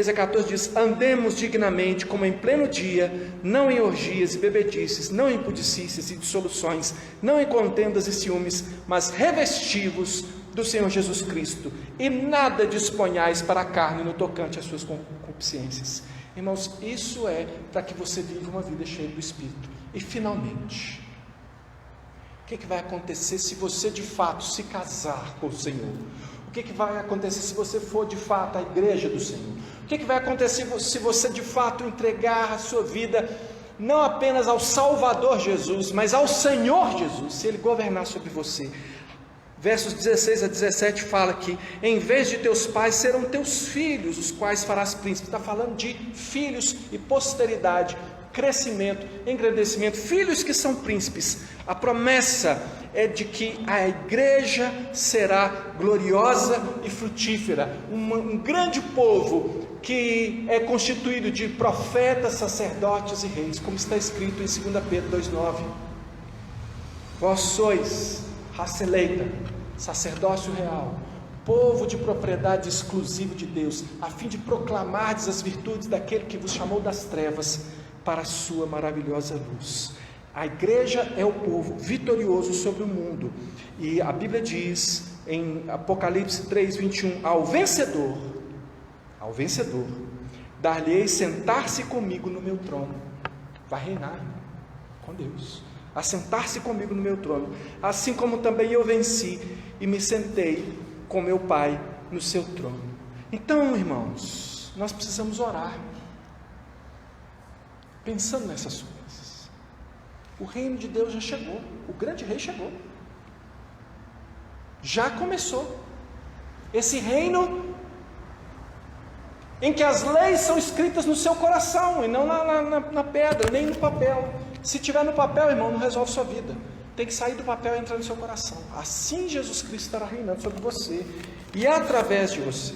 a 14 diz: andemos dignamente, como em pleno dia, não em orgias e bebedices, não em pudicícias e dissoluções, não em contendas e ciúmes, mas revestivos do Senhor Jesus Cristo, e nada disponhais para a carne no tocante às suas concupiscências. Irmãos, isso é para que você viva uma vida cheia do Espírito. E finalmente, o que vai acontecer se você de fato se casar com o Senhor? O que vai acontecer se você for de fato a igreja do Senhor? O que vai acontecer se você de fato entregar a sua vida não apenas ao Salvador Jesus, mas ao Senhor Jesus, se Ele governar sobre você? Versos 16 a 17 fala que em vez de teus pais serão teus filhos, os quais farás príncipes. Está falando de filhos e posteridade, crescimento, engrandecimento, filhos que são príncipes. A promessa é de que a igreja será gloriosa e frutífera, um grande povo que é constituído de profetas, sacerdotes e reis, como está escrito em 2 Pedro 2,9. Vós sois raça eleita, sacerdócio real, povo de propriedade exclusiva de Deus, a fim de proclamardes as virtudes daquele que vos chamou das trevas para a sua maravilhosa luz. A igreja é o povo vitorioso sobre o mundo, e a Bíblia diz em Apocalipse 3:21, ao vencedor, dar-lhe-ei sentar-se comigo no meu trono. Vai reinar com Deus, a sentar-se comigo no meu trono, assim como também eu venci e me sentei com meu Pai no seu trono. Então, irmãos, nós precisamos orar, pensando nessas coisas. O reino de Deus já chegou, o grande rei chegou, já começou. Esse reino em que as leis são escritas no seu coração e não na pedra, nem no papel. Se tiver no papel, irmão, não resolve sua vida. Tem que sair do papel e entrar no seu coração. Assim Jesus Cristo estará reinando sobre você e através de você.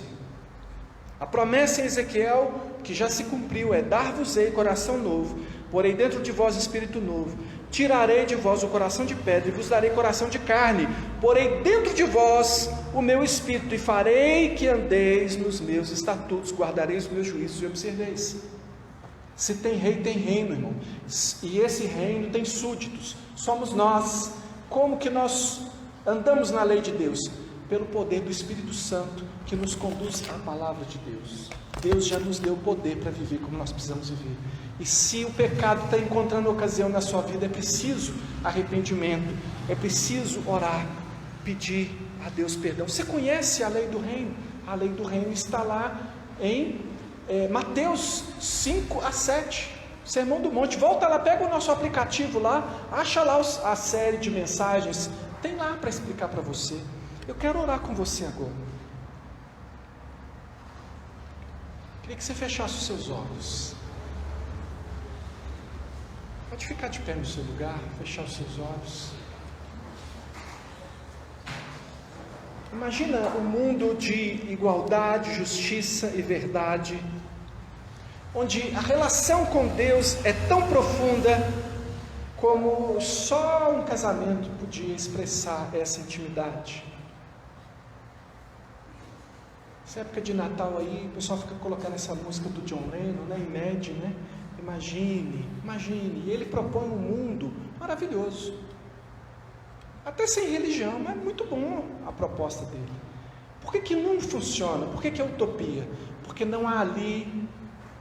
A promessa em Ezequiel, que já se cumpriu, é: dar-vos-ei coração novo, porei dentro de vós espírito novo, tirarei de vós o coração de pedra e vos darei coração de carne, porei dentro de vós o meu espírito e farei que andeis nos meus estatutos, guardareis os meus juízos e observeis. Se tem rei, tem reino, irmão, e esse reino tem súditos, somos nós. Como que nós andamos na lei de Deus? Pelo poder do Espírito Santo, que nos conduz à palavra de Deus. Deus já nos deu poder para viver como nós precisamos viver. E se o pecado está encontrando ocasião na sua vida, é preciso arrependimento, é preciso orar, pedir a Deus perdão. Você conhece a lei do reino? A lei do reino está lá em Mateus 5 a 7, Sermão do Monte. Volta lá, pega o nosso aplicativo lá, acha lá a série de mensagens, tem lá para explicar para você. Eu quero orar com você agora. Queria que você fechasse os seus olhos. Pode ficar de pé no seu lugar, fechar os seus olhos. Imagina um mundo de igualdade, justiça e verdade, onde a relação com Deus é tão profunda como só um casamento podia expressar essa intimidade. Essa época de Natal aí, o pessoal fica colocando essa música do John Lennon, né? Imagine, né? Imagine. E ele propõe um mundo maravilhoso, até sem religião, mas muito bom a proposta dele. Por que não funciona? Por que é utopia? Porque não há ali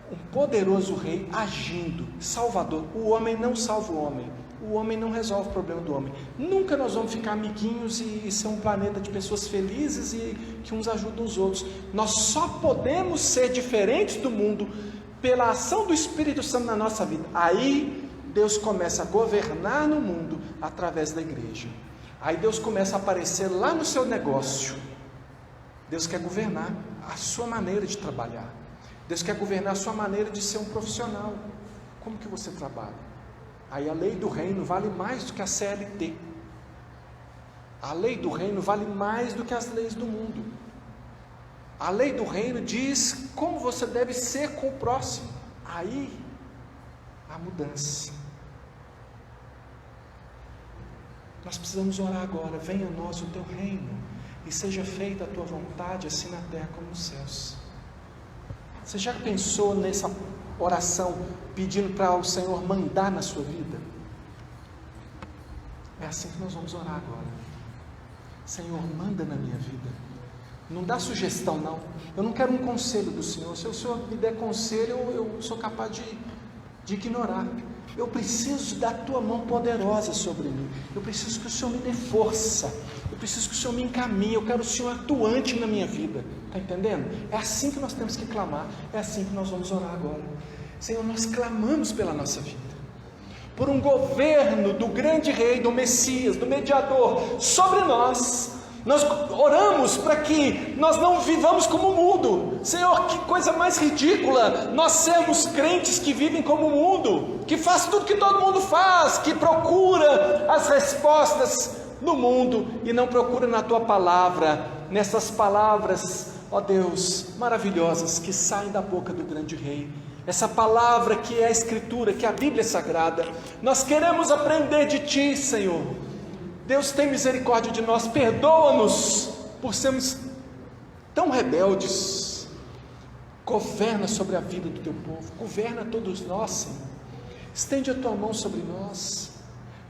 um poderoso rei agindo, salvador. O homem não salva o homem não resolve o problema do homem. Nunca nós vamos ficar amiguinhos e ser um planeta de pessoas felizes e que uns ajudam os outros. Nós só podemos ser diferentes do mundo pela ação do Espírito Santo na nossa vida. Aí Deus começa a governar no mundo através da igreja. Aí Deus começa a aparecer lá no seu negócio. Deus quer governar a sua maneira de trabalhar. Deus quer governar a sua maneira de ser um profissional. Como que você trabalha? Aí a lei do reino vale mais do que a CLT. A lei do reino vale mais do que as leis do mundo. A lei do reino diz como você deve ser com o próximo. Aí a mudança. Nós precisamos orar agora: venha a nós o teu reino e seja feita a tua vontade, assim na terra como nos céus. Você já pensou nessa oração pedindo para o Senhor mandar na sua vida? É assim que nós vamos orar agora. Senhor, manda na minha vida. Não dá sugestão não. Eu não quero um conselho do Senhor. Se o Senhor me der conselho, eu sou capaz de ignorar. Eu preciso da tua mão poderosa sobre mim. Eu preciso que o Senhor me dê força. Eu preciso que o Senhor me encaminhe. Eu quero o Senhor atuante na minha vida. Está entendendo? É assim que nós temos que clamar. É assim que nós vamos orar agora. Senhor, nós clamamos pela nossa vida, por um governo do grande rei, do Messias, do mediador sobre nós. Nós oramos para que nós não vivamos como o mundo. Senhor, que coisa mais ridícula nós sermos crentes que vivem como o mundo, que faz tudo que todo mundo faz, que procura as respostas no mundo e não procura na Tua palavra, nessas palavras, ó Deus, maravilhosas que saem da boca do grande Rei. Essa palavra que é a Escritura, que é a Bíblia Sagrada. Nós queremos aprender de Ti, Senhor. Deus, tem misericórdia de nós, perdoa-nos por sermos tão rebeldes. Governa sobre a vida do Teu povo, governa todos nós, Senhor. Estende a Tua mão sobre nós,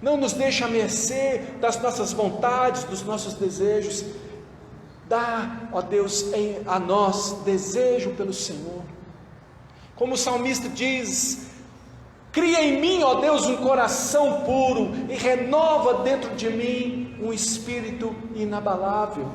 não nos deixe à mercê das nossas vontades, dos nossos desejos. Dá, ó Deus, a nós desejo pelo Senhor. Como o salmista diz: cria em mim, ó Deus, um coração puro e renova dentro de mim um espírito inabalável.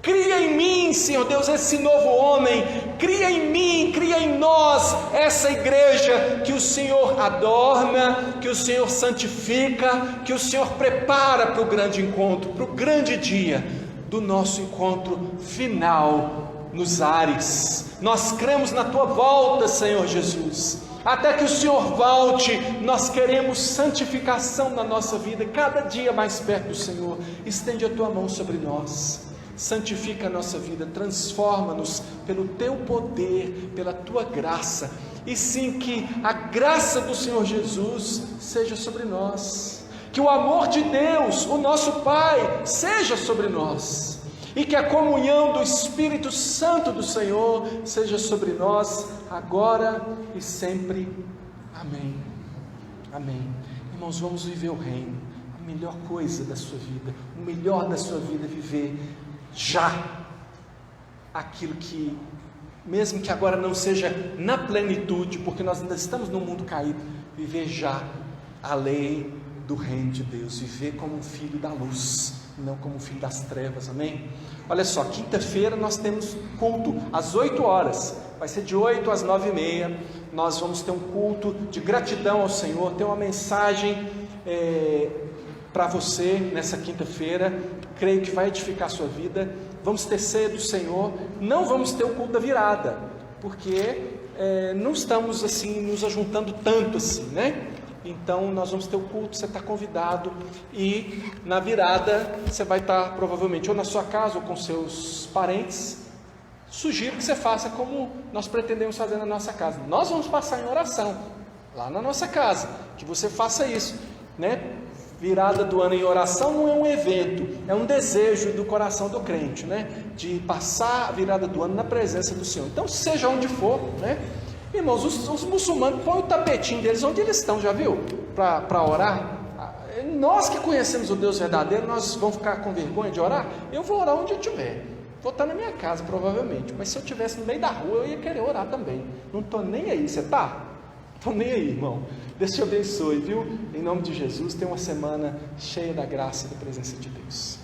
Cria em mim, Senhor Deus, esse novo homem. Cria em mim, cria em nós essa igreja que o Senhor adorna, que o Senhor santifica, que o Senhor prepara para o grande encontro, para o grande dia do nosso encontro final nos ares. Nós cremos na Tua volta, Senhor Jesus. Até que o Senhor volte, nós queremos santificação na nossa vida, cada dia mais perto do Senhor. Estende a Tua mão sobre nós, santifica a nossa vida, transforma-nos pelo Teu poder, pela Tua graça, e sim, que a graça do Senhor Jesus seja sobre nós, que o amor de Deus, o nosso Pai, seja sobre nós, e que a comunhão do Espírito Santo do Senhor seja sobre nós, agora e sempre. Amém. Amém. Irmãos, vamos viver o reino. A melhor coisa da sua vida, o melhor da sua vida é viver já aquilo que, mesmo que agora não seja na plenitude, porque nós ainda estamos num mundo caído, viver já a lei do reino de Deus, viver como um filho da luz, não como um filho das trevas. Amém? Olha só, quinta-feira nós temos culto às 8 horas, vai ser de 8 às 9h30, nós vamos ter um culto de gratidão ao Senhor, ter uma mensagem para você nessa quinta-feira, creio que vai edificar a sua vida. Vamos ter ceia do Senhor, não vamos ter o culto da virada, porque não estamos assim nos ajuntando tanto assim, né? Então nós vamos ter o culto, você está convidado, e na virada você vai estar provavelmente ou na sua casa ou com seus parentes. Sugiro que você faça como nós pretendemos fazer na nossa casa. Nós vamos passar em oração lá na nossa casa, que você faça isso, né? Virada do ano em oração não é um evento, é um desejo do coração do crente, né? De passar a virada do ano na presença do Senhor. Então, seja onde for, né? Irmãos, os muçulmanos põem o tapetinho deles onde eles estão, já viu? Para orar. Nós que conhecemos o Deus verdadeiro, nós vamos ficar com vergonha de orar? Eu vou orar onde eu estiver. Vou estar na minha casa, provavelmente. Mas se eu estivesse no meio da rua, eu ia querer orar também. Não estou nem aí, você está? Estou nem aí, irmão. Deus te abençoe, viu? Em nome de Jesus, tenha uma semana cheia da graça e da presença de Deus.